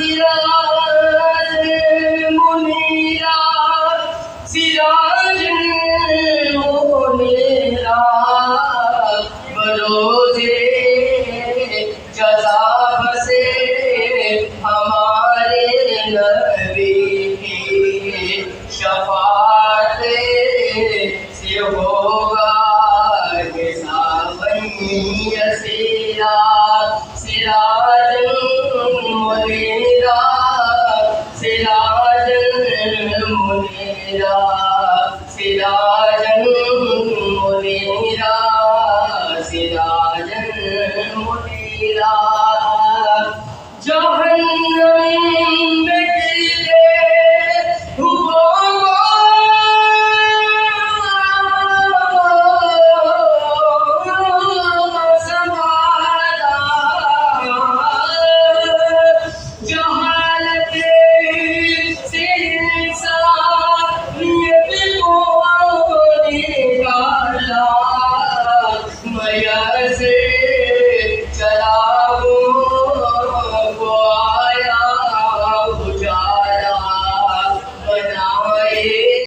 सिराज मुनीरा सिराज मुनीरा बरोजे जज़ाब से हमारे नबी की शफाअत से होगा हिसाब यसीरा सिराजन मुनीरा सिराजन मुनीरा सिराजन मुनीरा सिराजन मुनीरा जहन्नम